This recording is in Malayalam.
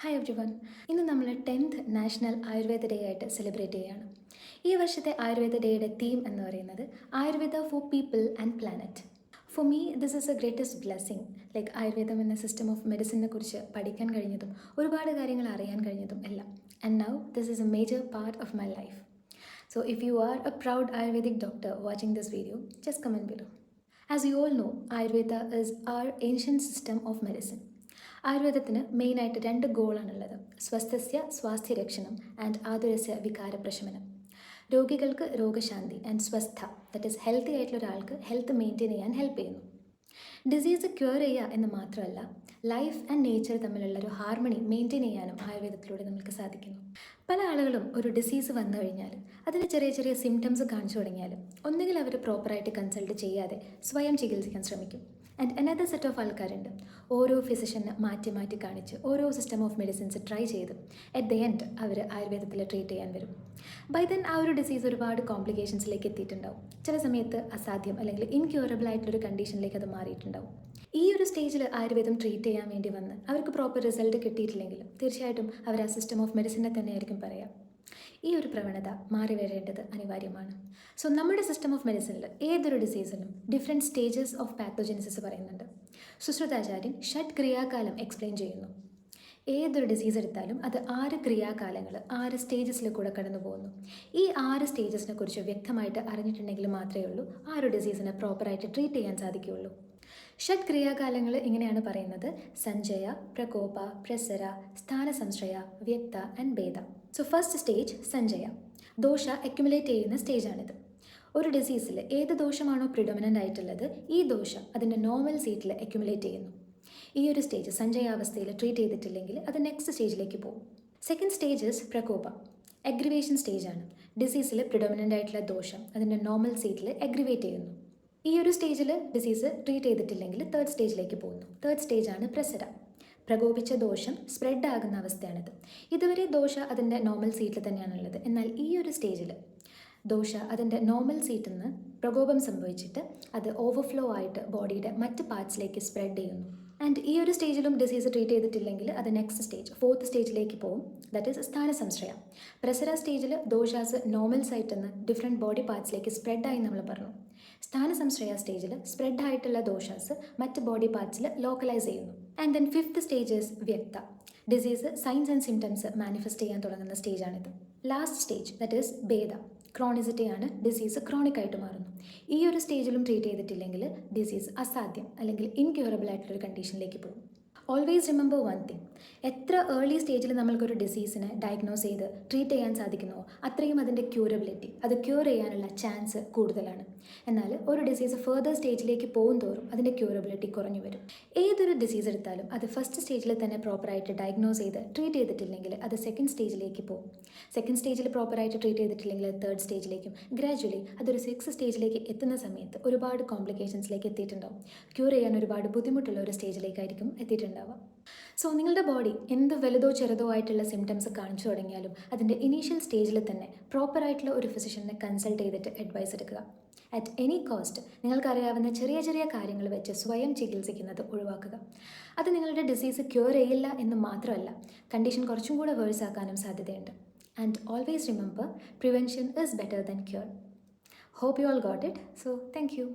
Hi every one. ഇന്ന് നമ്മൾ 10th നാഷണൽ ആയുർവേദ ഡേ ആയിട്ട് സെലിബ്രേറ്റ് ചെയ്യുകയാണ്. ഈ വർഷത്തെ ആയുർവേദ ഡേയുടെ തീം എന്ന് പറയുന്നത് Ayurveda for people and planet. For me this is A greatest blessing. Like ആയുർവേദം എന്ന സിസ്റ്റം ഓഫ് മെഡിസിനെ കുറിച്ച് പഠിക്കാൻ കഴിഞ്ഞതും ഒരുപാട് കാര്യങ്ങൾ അറിയാൻ കഴിഞ്ഞതും എല്ലാം. And now this is A major part of my life. So if you are a proud Ayurvedic doctor watching this video, just comment below. As you all know, Ayurveda is our ancient system of medicine. ആയുർവേദത്തിന് മെയിനായിട്ട് 2 ഗോളാണുള്ളത്: സ്വസ്ഥസ്യ സ്വാസ്ഥ്യരക്ഷണം ആൻഡ് ആതുരസ്യ വികാരപ്രശമനം. രോഗികൾക്ക് രോഗശാന്തി ആൻഡ് സ്വസ്ഥ, ദറ്റ് ഈസ് ഹെൽത്തി ആയിട്ടുള്ള ഒരാൾക്ക് ഹെൽത്ത് മെയിൻറ്റെയിൻ ചെയ്യാൻ ഹെൽപ്പ് ചെയ്യുന്നു. ഡിസീസ് ക്യൂർ ചെയ്യുക എന്ന് മാത്രമല്ല, ലൈഫ് ആൻഡ് നേച്ചർ തമ്മിലുള്ള ഒരു ഹാർമണി മെയിൻറ്റെയിൻ ചെയ്യാനും ആയുർവേദത്തിലൂടെ നമുക്ക് സാധിക്കുന്നു. പല ആളുകളും ഒരു ഡിസീസ് വന്നു കഴിഞ്ഞാൽ അതിന് ചെറിയ ചെറിയ സിംറ്റംസ് കാണിച്ചു തുടങ്ങിയാൽ ഒന്നുകിൽ അവർ പ്രോപ്പറായിട്ട് കൺസൾട്ട് ചെയ്യാതെ സ്വയം ചികിത്സിക്കാൻ ശ്രമിക്കും. ആൻഡ് അനദർ സെറ്റ് ഓഫ് ആൾക്കാരുണ്ട്, ഓരോ ഫിസിഷ്യനെ മാറ്റി മാറ്റി കാണിച്ച് ഓരോ സിസ്റ്റം ഓഫ് മെഡിസിൻസ് ട്രൈ ചെയ്ത് അറ്റ് ദ എൻഡ് അവർ ആയുർവേദത്തിൽ ട്രീറ്റ് ചെയ്യാൻ വരും. ബൈ ദെൻ ആ ഒരു ഡിസീസ് ഒരുപാട് കോംപ്ലിക്കേഷൻസിലേക്ക് എത്തിയിട്ടുണ്ടാവും. ചില സമയത്ത് അസാധ്യം അല്ലെങ്കിൽ ഇൻക്യൂറബിൾ ആയിട്ടുള്ളൊരു കണ്ടീഷനിലേക്ക് അത് മാറിയിട്ടുണ്ടാവും. ഈ ഒരു സ്റ്റേജിൽ ആയുർവേദം ട്രീറ്റ് ചെയ്യാൻ വേണ്ടി വന്ന് അവർക്ക് പ്രോപ്പർ റിസൾട്ട് കിട്ടിയിട്ടില്ലെങ്കിൽ തീർച്ചയായിട്ടും അവർ ആ സിസ്റ്റം ഓഫ് മെഡിസിനെ തന്നെയായിരിക്കും പറയാം. ഈ ഒരു പ്രവണത മാറി വരേണ്ടത് അനിവാര്യമാണ്. സോ നമ്മുടെ സിസ്റ്റം ഓഫ് മെഡിസിനിൽ ഏതൊരു ഡിസീസിനും ഡിഫറെൻറ്റ് സ്റ്റേജസ് ഓഫ് പാത്തോജനിസിസ് പറയുന്നുണ്ട്. സുശ്രുതാചാര്യൻ ഷഡ് ക്രിയാകാലം എക്സ്പ്ലെയിൻ ചെയ്യുന്നു. ഏതൊരു ഡിസീസ് എടുത്താലും അത് 6 ക്രിയാകാലങ്ങൾ 6 സ്റ്റേജസിൽ കൂടെ കടന്നു പോകുന്നു. ഈ 6 സ്റ്റേജസിനെ കുറിച്ച് വ്യക്തമായിട്ട് അറിഞ്ഞിട്ടുണ്ടെങ്കിൽ മാത്രമേ ഉള്ളൂ ആ ഒരു ഡിസീസിനെ പ്രോപ്പറായിട്ട് ട്രീറ്റ് ചെയ്യാൻ സാധിക്കുകയുള്ളൂ. ഷഡ് ക്രിയാകാലങ്ങൾ ഇങ്ങനെയാണ് പറയുന്നത്: സഞ്ജയ, പ്രകോപ, പ്രസര, സ്ഥാനസംശ്രയ, വ്യക്ത ആൻഡ് ഭേദ. സോ ഫസ്റ്റ് സ്റ്റേജ് സഞ്ജയ, ദോഷ അക്യുമുലേറ്റ് ചെയ്യുന്ന സ്റ്റേജാണിത്. ഒരു ഡിസീസിൽ ഏത് ദോഷമാണോ പ്രിഡോമിനൻ്റ് ആയിട്ടുള്ളത്, ഈ ദോഷം അതിൻ്റെ നോർമൽ സീറ്റിൽ അക്യുമുലേറ്റ് ചെയ്യുന്നു. ഈ ഒരു സ്റ്റേജ് സഞ്ജയാവസ്ഥയിൽ ട്രീറ്റ് ചെയ്തിട്ടില്ലെങ്കിൽ അത് നെക്സ്റ്റ് സ്റ്റേജിലേക്ക് പോകും. സെക്കൻഡ് സ്റ്റേജ് ഇസ് പ്രകോപ, അഗ്രിവേഷൻ സ്റ്റേജാണ്. ഡിസീസിൽ പ്രിഡോമിനൻ്റ് ആയിട്ടുള്ള ദോഷം അതിൻ്റെ നോർമൽ സീറ്റിൽ അഗ്രിവേറ്റ് ചെയ്യുന്നു. ഈ ഒരു സ്റ്റേജിൽ ഡിസീസ് ട്രീറ്റ് ചെയ്തിട്ടില്ലെങ്കിൽ തേർഡ് സ്റ്റേജിലേക്ക് പോകുന്നു. തേർഡ് സ്റ്റേജാണ് പ്രസര. പ്രകോപിച്ച ദോഷം സ്പ്രെഡ് ആകുന്ന അവസ്ഥയാണിത്. ഇതുവരെ ദോഷ അതിൻ്റെ നോർമൽ സീറ്റിൽ തന്നെയാണുള്ളത്. എന്നാൽ ഈ ഒരു സ്റ്റേജിൽ ദോഷ അതിൻ്റെ നോർമൽ സീറ്റിൽ നിന്ന് പ്രകോപം സംഭവിച്ചിട്ട് അത് ഓവർഫ്ലോ ആയിട്ട് ബോഡിയുടെ മറ്റ് പാർട്സിലേക്ക് സ്പ്രെഡ് ചെയ്യുന്നു. ആൻഡ് ഈ ഒരു സ്റ്റേജിലും ഡിസീസ് ട്രീറ്റ് ചെയ്തിട്ടില്ലെങ്കിൽ അത് നെക്സ്റ്റ് സ്റ്റേജ് ഫോർത്ത് സ്റ്റേജിലേക്ക് പോകും. That is സ്ഥാനസംശ്രയ. പ്രസര സ്റ്റേജിൽ ദോഷാസ് നോർമൽ സൈറ്റിൽ നിന്ന് ഡിഫറെൻറ്റ് ബോഡി പാർട്സിലേക്ക് സ്പ്രെഡായി നമ്മൾ പറഞ്ഞു. സ്ഥാനസംശ്രയ സ്റ്റേജിൽ സ്പ്രെഡ് ആയിട്ടുള്ള ദോഷാസ് മറ്റ് ബോഡി പാർട്സിൽ ലോക്കലൈസ് ചെയ്യുന്നു. And then fifth stage is വ്യക്ത. Disease signs and symptoms manifest ചെയ്യാൻ തുടങ്ങുന്ന സ്റ്റേജാണിത്. ലാസ്റ്റ് സ്റ്റേജ് ദാറ്റ് ഈസ് ഭേദ. ക്രോണിസിറ്റിയാണ്, ഡിസീസ് ക്രോണിക് ആയിട്ട് മാറുന്നു. ഈ ഒരു സ്റ്റേജിലും ട്രീറ്റ് ചെയ്തിട്ടില്ലെങ്കിൽ ഡിസീസ് അസാധ്യം അല്ലെങ്കിൽ ഇൻക്യൂറബിൾ ആയിട്ടുള്ളൊരു കണ്ടീഷനിലേക്ക് പോകും. ഓൾവേസ് റിമെമ്പർ വൺ തിങ്: എത്ര ഏർലി സ്റ്റേജിൽ നമ്മൾക്കൊരു ഡിസീസിനെ ഡയഗ്നോസ് ചെയ്ത് ട്രീറ്റ് ചെയ്യാൻ സാധിക്കുന്നുവോ അത്രയും അതിൻ്റെ ക്യൂറബിലിറ്റി, അത് ക്യൂർ ചെയ്യാനുള്ള ചാൻസ് കൂടുതലാണ്. എന്നാൽ ഒരു ഡിസീസ് ഫർദർ സ്റ്റേജിലേക്ക് പോകും തോറും അതിൻ്റെ ക്യൂറബിലിറ്റി കുറഞ്ഞു വരും. ഏതൊരു ഡിസീസ് എടുത്താലും അത് ഫസ്റ്റ് സ്റ്റേജിൽ തന്നെ പ്രോപ്പറായിട്ട് ഡയഗ്നോസ് ചെയ്ത് ട്രീറ്റ് ചെയ്തിട്ടില്ലെങ്കിൽ അത് സെക്കൻഡ് സ്റ്റേജിലേക്ക് പോകും. സെക്കൻഡ് സ്റ്റേജിൽ പ്രോപ്പറായിട്ട് ട്രീറ്റ് ചെയ്തിട്ടില്ലെങ്കിൽ അത് തേർഡ് സ്റ്റേജിലേക്കും ഗ്രാജുവലി അതൊരു 6th സ്റ്റേജിലേക്ക് എത്തുന്ന സമയത്ത് ഒരുപാട് കോംപ്ലിക്കേഷൻസിലേക്ക് എത്തിയിട്ടുണ്ടാവും. ക്യൂർ ചെയ്യാൻ ഒരുപാട് ബുദ്ധിമുട്ടുള്ള ഒരു സ്റ്റേജിലേക്കായിരിക്കും എത്തിയിട്ടുണ്ടാവുക. സോ നിങ്ങളുടെ ബോഡി എന്ത് വലുതോ ചെറുതോ ആയിട്ടുള്ള സിംറ്റംസ് കാണിച്ചു തുടങ്ങിയാലും അതിൻ്റെ ഇനീഷ്യൽ സ്റ്റേജിൽ തന്നെ പ്രോപ്പറായിട്ടുള്ള ഒരു ഫിസിഷ്യനെ കൺസൾട്ട് ചെയ്തിട്ട് അഡ്വൈസ് എടുക്കുക. അറ്റ് എനി കോസ്റ്റ് നിങ്ങൾക്കറിയാവുന്ന ചെറിയ ചെറിയ കാര്യങ്ങൾ വെച്ച് സ്വയം ചികിത്സിക്കുന്നത് ഒഴിവാക്കുക. അത് നിങ്ങളുടെ ഡിസീസ് ക്യൂർ ചെയ്യില്ല എന്ന് മാത്രമല്ല, കണ്ടീഷൻ കുറച്ചും കൂടെ വേഴ്സ് ആക്കാനും സാധ്യതയുണ്ട്. And always remember, prevention is better than cure. Hope you all got it. So thank you.